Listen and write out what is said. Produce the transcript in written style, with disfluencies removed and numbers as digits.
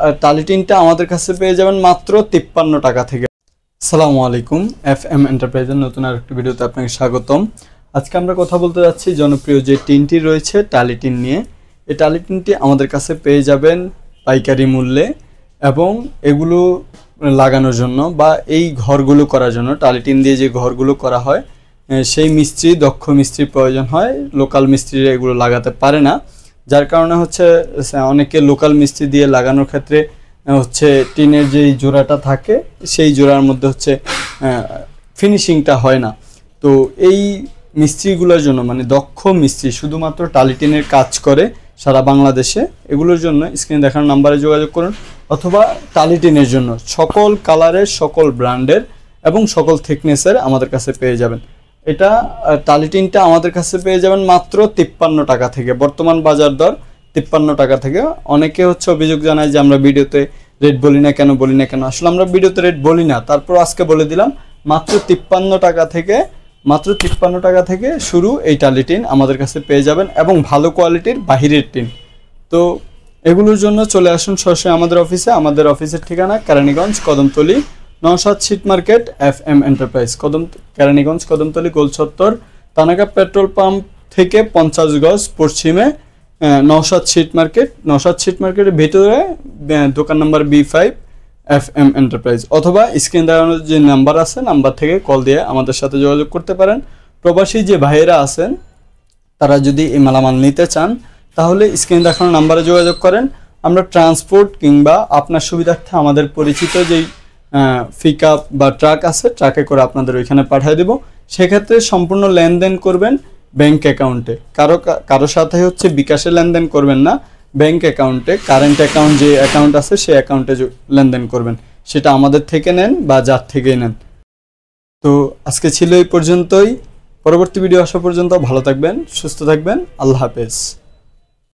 টালি টিনটা আমাদের কাছে পেয়ে যাবেন মাত্র 53 টাকা থেকে। আসসালামু আলাইকুম, FM এন্টারপ্রাইজের নতুন আরেকটি ভিডিওতে আপনাকে স্বাগতম। আজকে আমরা কথা বলতে যাচ্ছি জনপ্রিয় যে টিনটি রয়েছে টালি টিন নিয়ে। এই টালি টিনটি আমাদের কাছে পেয়ে যাবেন পাইকারি মূল্যে, এবং এগুলো লাগানোর জন্য বা এই ঘরগুলো করার জন্য, টালি টিন দিয়ে যে ঘরগুলো করা হয় সেই মিস্ত্রি, দক্ষ মিস্ত্রির প্রয়োজন হয়। লোকাল মিস্ত্রিরা এগুলো লাগাতে পারে না, যার কারণে হচ্ছে অনেকে লোকাল মিস্ত্রি দিয়ে লাগানোর ক্ষেত্রে হচ্ছে টিনের যেই জোড়াটা থাকে সেই জোড়ার মধ্যে হচ্ছে ফিনিশিংটা হয় না। তো এই মিস্ত্রিগুলোর জন্য, মানে দক্ষ মিস্ত্রি শুধুমাত্র টালি টিনের কাজ করে সারা বাংলাদেশে, এগুলোর জন্য স্ক্রিনে দেখানো নাম্বারে যোগাযোগ করুন, অথবা টালি টিনের জন্য সকল কালারের, সকল ব্র্যান্ডের এবং সকল থিকনেসের আমাদের কাছে পেয়ে যাবেন। এটা টালি টিনটা আমাদের কাছে পেয়ে যাবেন মাত্র 53 টাকা থেকে। বর্তমান বাজার দর 53 টাকা থেকে। অনেকে হচ্ছে অভিযোগ জানায় যে আমরা ভিডিওতে রেট বলি না কেন। আসলে আমরা ভিডিওতে রেট বলি না, তারপর আজকে বলে দিলাম মাত্র 53 টাকা থেকে। মাত্র 53 টাকা থেকে শুরু এই টালি টিন আমাদের কাছে পেয়ে যাবেন, এবং ভালো কোয়ালিটির বাহিরের টিন। তো এগুলোর জন্য চলে আসুন সরাসরি আমাদের অফিসে। আমাদের অফিসের ঠিকানা Keraniganj Kadamtali, ৯৭ sheet market, FM enterprise, Keraniganj Kadamtali গোল চত্বর, তানাকা পেট্রোল পাম্প থেকে 50 গজ পশ্চিমে ৯৭ শীট মার্কেট। ৯৭ শীট মার্কেটের ভিতরে দোকান নাম্বার B5, FM এন্টারপ্রাইজ। অথবা স্ক্রিন দেখানোর যে নাম্বার আছে, নাম্বার থেকে কল দিয়ে আমাদের সাথে যোগাযোগ করতে পারেন। প্রবাসী যে ভাইয়েরা আছেন তারা যদি এই মালামাল নিতে চান তাহলে স্ক্রিন দেখানোর নাম্বারে যোগাযোগ করেন। আমরা ট্রান্সপোর্ট কিংবা আপনার সুবিধার্থে আমাদের পরিচিত যেই পিকআপ বা ট্রাক আছে, ট্রাকে করে আপনাদের ওইখানে পাঠিয়ে দেব। সেক্ষেত্রে সম্পূর্ণ লেনদেন করবেন ব্যাংক অ্যাকাউন্টে। কারো সাথে হচ্ছে বিকাশে লেনদেন করবেন না, ব্যাংক অ্যাকাউন্টে, কারেন্ট অ্যাকাউন্ট যে অ্যাকাউন্ট আছে সেই অ্যাকাউন্টে লেনদেন করবেন। সেটা আমাদের থেকে নেন বা যার থেকেই নেন। তো আজকে ছিল এই পর্যন্তই। পরবর্তী ভিডিও আসা পর্যন্ত ভালো থাকবেন, সুস্থ থাকবেন। আল্লাহ হাফেজ।